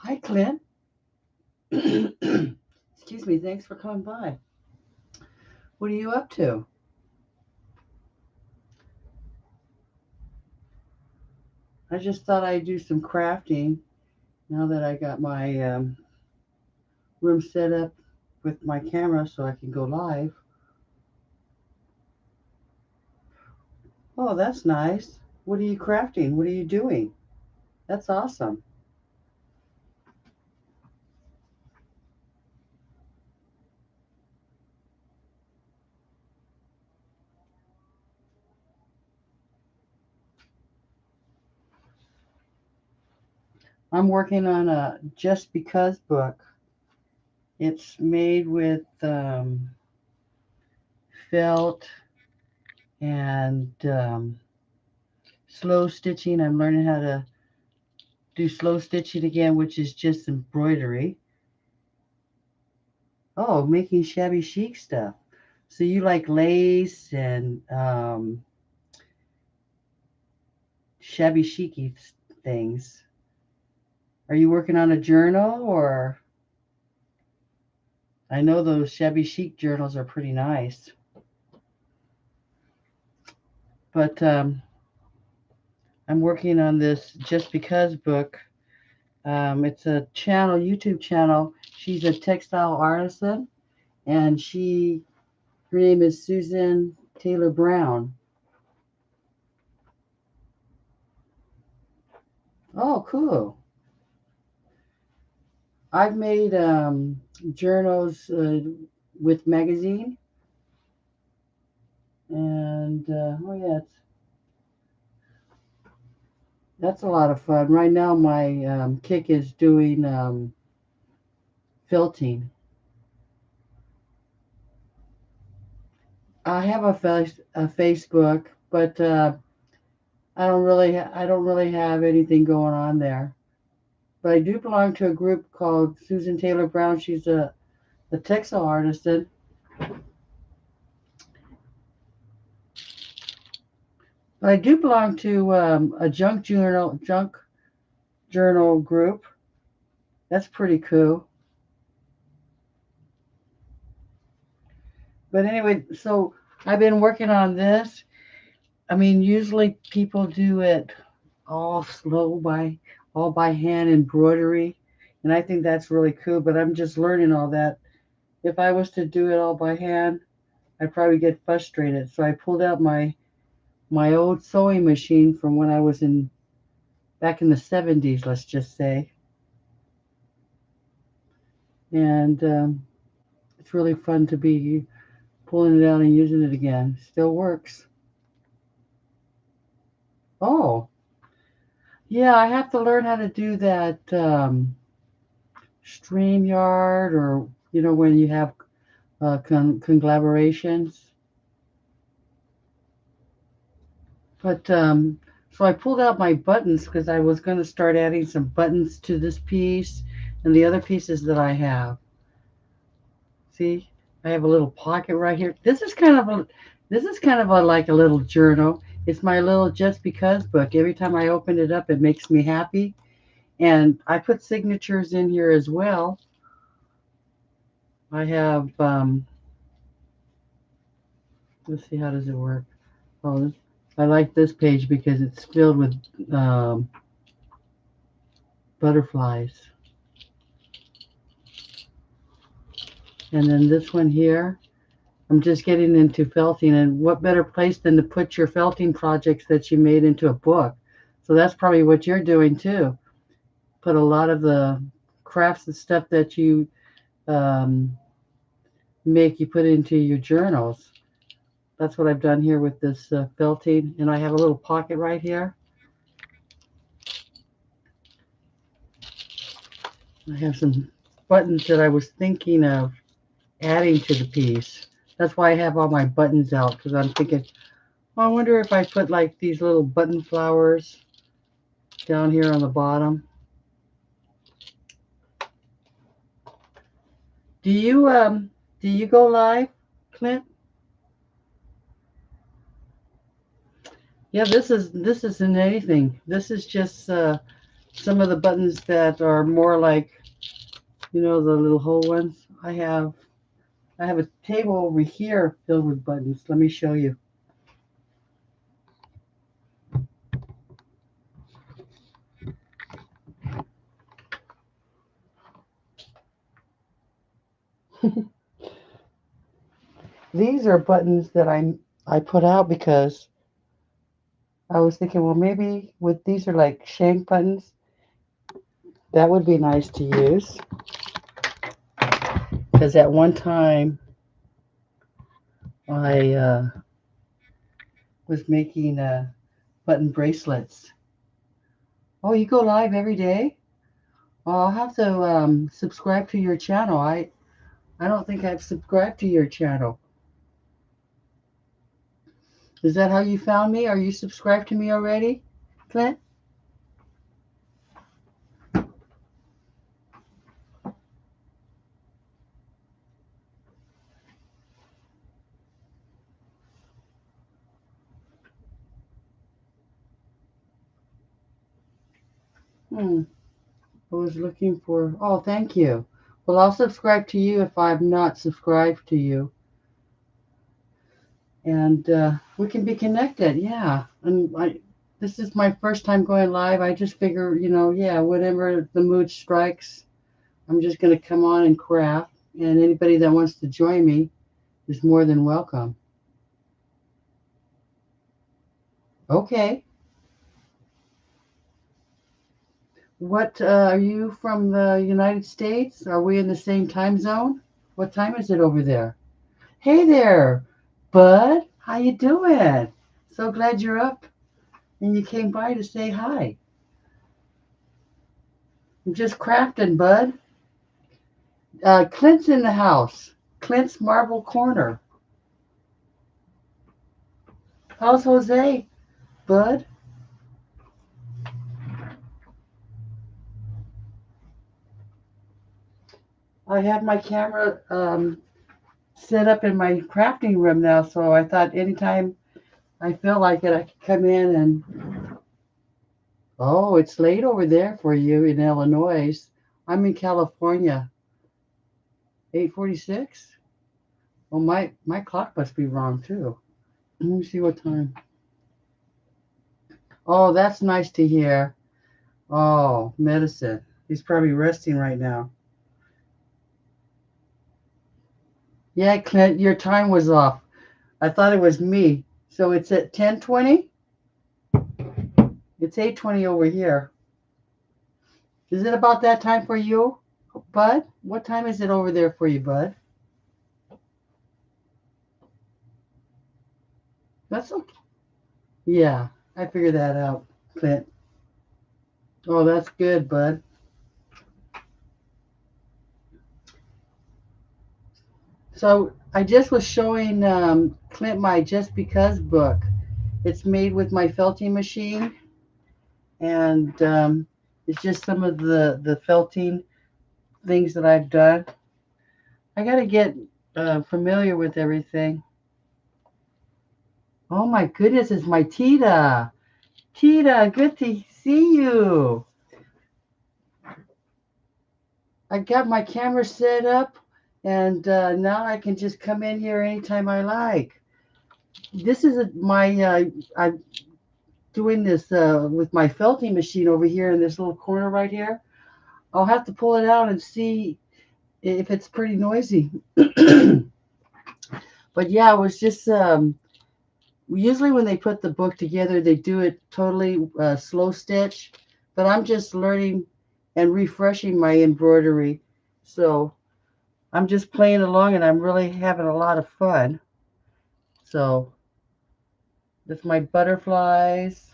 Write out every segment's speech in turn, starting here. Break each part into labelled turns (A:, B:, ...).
A: Hi, Clint. Excuse me. Thanks for coming by. What are you up to? I just thought I'd do some crafting now that I got my room set up with my camera so I can go live. Oh, that's nice. What are you crafting? What are you doing? That's awesome. I'm working on a Just Because book. It's made with felt and slow stitching. I'm learning how to do slow stitching again, which is just embroidery. Oh, making shabby chic stuff. So you like lace and shabby chicy things. Are you working on a journal or I know those shabby chic journals are pretty nice. But I'm working on this Just Because book. It's a channel, YouTube channel. She's a textile artisan and her name is Susan Taylor Brown. Oh, cool. I've made journals with magazine, and oh yeah, that's a lot of fun. Right now, my kick is doing felting. I have a Facebook, but I don't really have anything going on there. But I do belong to a group called Susan Taylor Brown. She's a textile artist, but I do belong to a junk journal group. That's pretty cool. But anyway, so I've been working on this. I mean, usually people do it all slow all by hand embroidery, and I think that's really cool. But I'm just learning all that. If I was to do it all by hand, I'd probably get frustrated. So I pulled out my old sewing machine from when I was in back in the 70s, let's just say, and it's really fun to be pulling it out and using it again. Still works. Oh, yeah, I have to learn how to do that StreamYard or, when you have collaborations. But so I pulled out my buttons because I was going to start adding some buttons to this piece and the other pieces that I have. See, I have a little pocket right here. This is kind of a like a little journal. It's my little Just Because book. Every time I open it up, it makes me happy. And I put signatures in here as well. I have, let's see, how does it work? Oh, I like this page because it's filled with um, butterflies. And then this one here, I'm just getting into felting. And what better place than to put your felting projects that you made into a book? So that's probably what you're doing too. Put a lot of the crafts and stuff that you um, you put into your journals. That's what I've done here with this felting. And I have a little pocket right here. I have some buttons that I was thinking of adding to the piece. That's why I have all my buttons out because I'm thinking, well, I wonder if I put like these little button flowers down here on the bottom. Do you go live, Clint? Yeah, this isn't anything. This is just some of the buttons that are more like, the little hole ones. I have a table over here filled with buttons. Let me show you. These are buttons that I put out because I was thinking, well, maybe with these are like shank buttons. That would be nice to use. Because at one time I was making button bracelets. Oh, you go live every day? Well, I'll have to subscribe to your channel. I don't think I've subscribed to your channel. Is that how you found me? Are you subscribed to me already, Clint? Hmm. I was looking for. Oh, thank you. Well, I'll subscribe to you if I'm not subscribed to you, and we can be connected. Yeah, and this is my first time going live. I just figure, yeah, whatever the mood strikes, I'm just going to come on and craft, and anybody that wants to join me is more than welcome. Okay. What are you from the United States? Are we in the same time zone? What time is it over there? Hey there, Bud. How you doing? So glad you're up and you came by to say hi. I'm just crafting, Bud. Clint's in the house. Clint's Marble Corner. How's Jose, Bud? I have my camera set up in my crafting room now, so I thought anytime I feel like it, I could come in and. Oh, it's late over there for you in Illinois. I'm in California. 8:46. Well, my clock must be wrong too. Let me see what time. Oh, that's nice to hear. Oh, medicine. He's probably resting right now. Yeah, Clint, your time was off. I thought it was me. So it's at 10:20? It's 8:20 over here. Is it about that time for you, Bud? What time is it over there for you, Bud? That's okay. Yeah, I figured that out, Clint. Oh, that's good, Bud. So I just was showing Clint my Just Because book. It's made with my felting machine, and it's just some of the felting things that I've done. I got to get familiar with everything. Oh my goodness, it's my Tita. Tita, good to see you. I got my camera set up, and now I can just come in here anytime I like. This is I'm doing this with my felting machine over here in this little corner right here. I'll have to pull it out and see if it's pretty noisy. But yeah, it was just usually when they put the book together, they do it totally slow stitch. But I'm just learning and refreshing my embroidery. So I'm just playing along and I'm really having a lot of fun. So with my butterflies,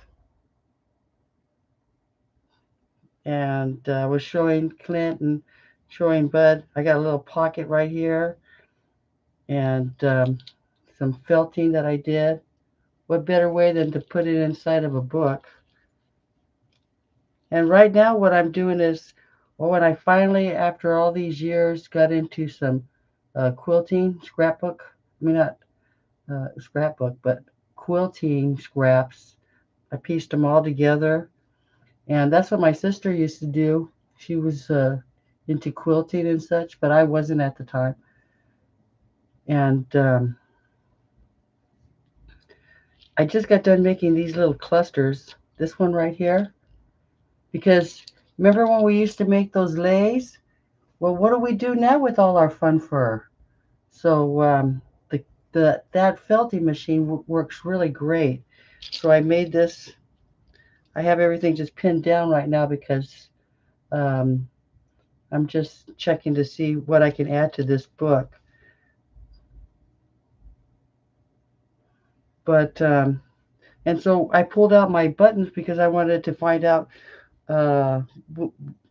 A: and I was showing Clint and showing Bud. I got a little pocket right here and some felting that I did. What better way than to put it inside of a book? And right now, what I'm doing is, well, when I finally, after all these years, got into some quilting scrapbook, I mean, not scrapbook, but quilting scraps, I pieced them all together And that's what my sister used to do. She was into quilting and such, but I wasn't at the time. And I just got done making these little clusters. This one right here. Because remember when we used to make those leis? Well, what do we do now with all our fun fur? So that felting machine works really great. So I made this. I have everything just pinned down right now because um, I'm just checking to see what I can add to this book. But and so I pulled out my buttons because I wanted to find out uh,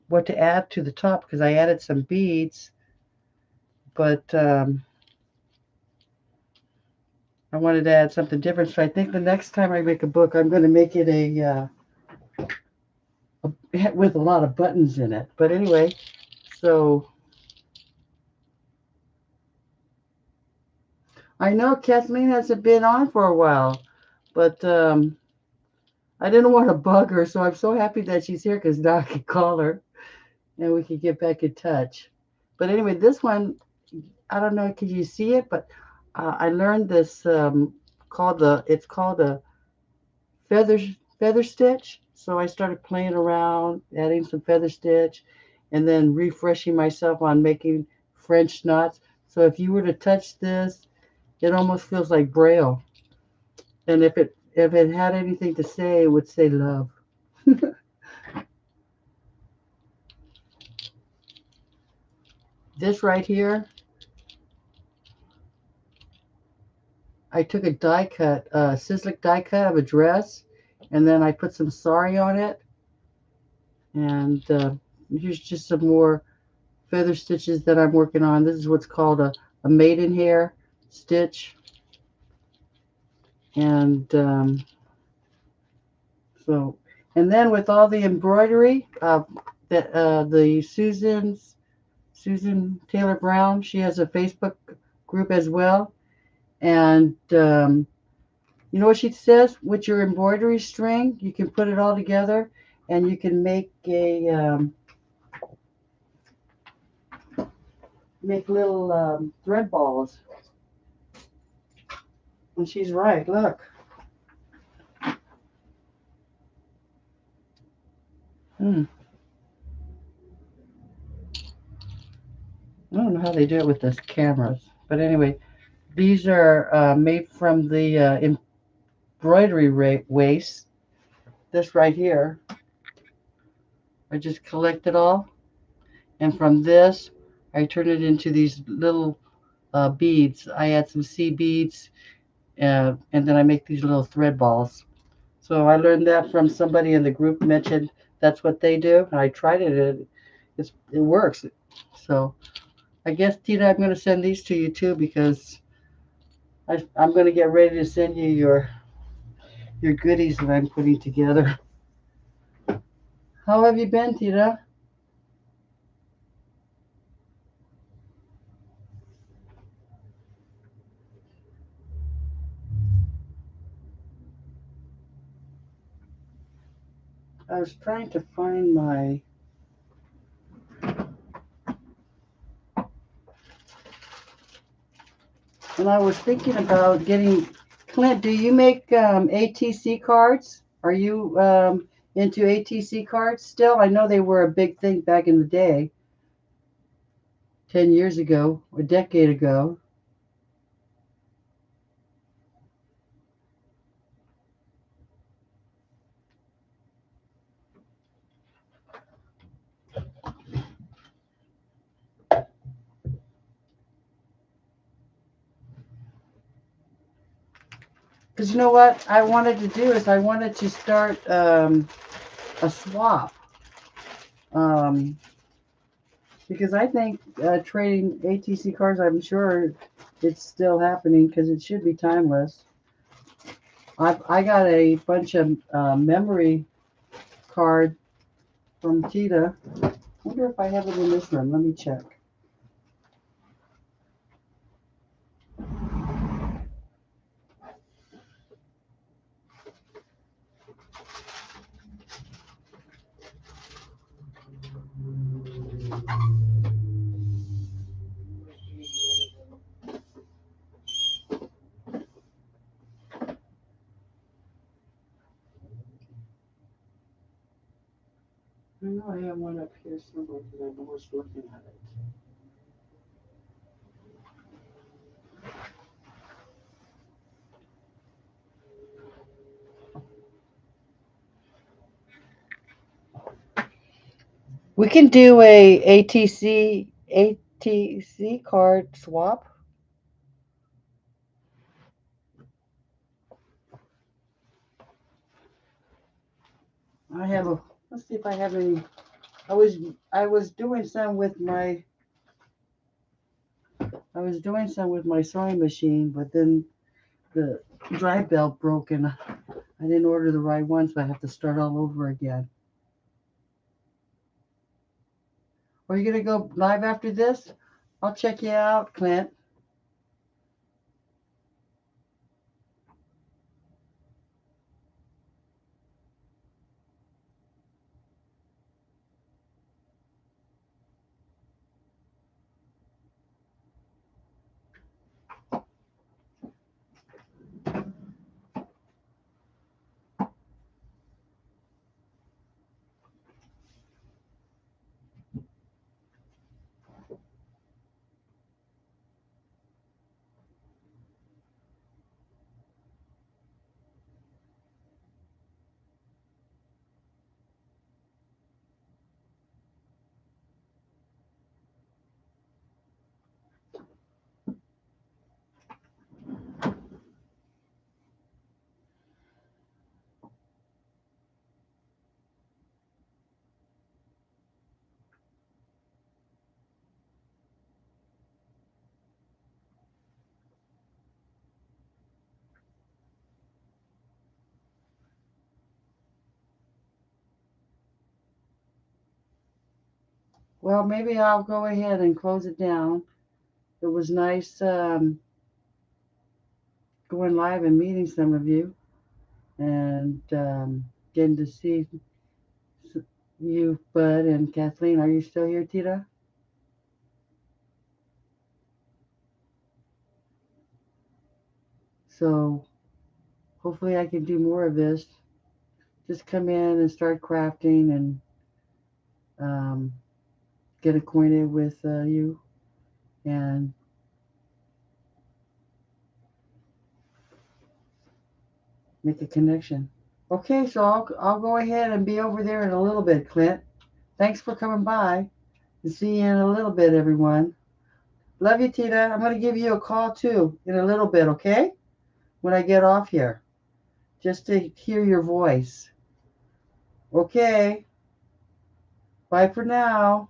A: what to add to the top because I added some beads, but I wanted to add something different. So I think the next time I make a book, I'm going to make it with a lot of buttons in it. But anyway, so I know Kathleen hasn't been on for a while, but I didn't want to bug her, so I'm so happy that she's here because now I can call her and we can get back in touch. But anyway, this one, I don't know, can you see it? But I learned this it's called a feather feather stitch. So I started playing around, adding some feather stitch, and then refreshing myself on making French knots. So if you were to touch this, it almost feels like Braille. And if it had anything to say, it would say love. This right here, I took a die cut, Sizzlick die cut of a dress, and then I put some sari on it. And here's just some more feather stitches that I'm working on. This is what's called a maidenhair stitch. And so, and then with all the embroidery, the Susan Taylor Brown, she has a Facebook group as well. And you know what she says? With your embroidery string, you can put it all together and you can make little thread balls. And she's right. Look. Hmm. I don't know how they do it with this cameras, but anyway, these are made from the embroidery waste. This right here, I just collect it all, and from this, I turn it into these little beads. I add some sea beads, and then I make these little thread balls. So I learned that from somebody in the group mentioned that's what they do, and I tried it. It works. So I guess Tina, I'm going to send these to you too because I'm going to get ready to send you your goodies that I'm putting together. How have you been, Tina? I was trying to find my. And I was thinking about getting. Clint, do you make ATC cards? Are you into ATC cards still? I know they were a big thing back in the day, 10 years ago, a decade ago. Because you know what I wanted to do is I wanted to start a swap. Um, because I think trading ATC cards, I'm sure it's still happening because it should be timeless. I got a bunch of memory card from Tita. I wonder if I have it in this one. Let me check. know I have one up here somewhere because I was looking at it. We can do a ATC card swap. I have a. Let's see if I have any. I was I was doing some with my I was doing some with my sewing machine, but then the drive belt broke and I didn't order the right one, so I have to start all over again. Are you gonna go live after this? I'll check you out, Clint. Well, maybe I'll go ahead and close it down. It was nice going live and meeting some of you and getting to see you, Bud and Kathleen. Are you still here, Tita? So hopefully I can do more of this. Just come in and start crafting and um, get acquainted with you and make a connection. Okay, so I'll go ahead and be over there in a little bit, Clint. Thanks for coming by. And see you in a little bit, everyone. Love you, Tita. I'm going to give you a call too in a little bit, okay? When I get off here, just to hear your voice. Okay. Bye for now.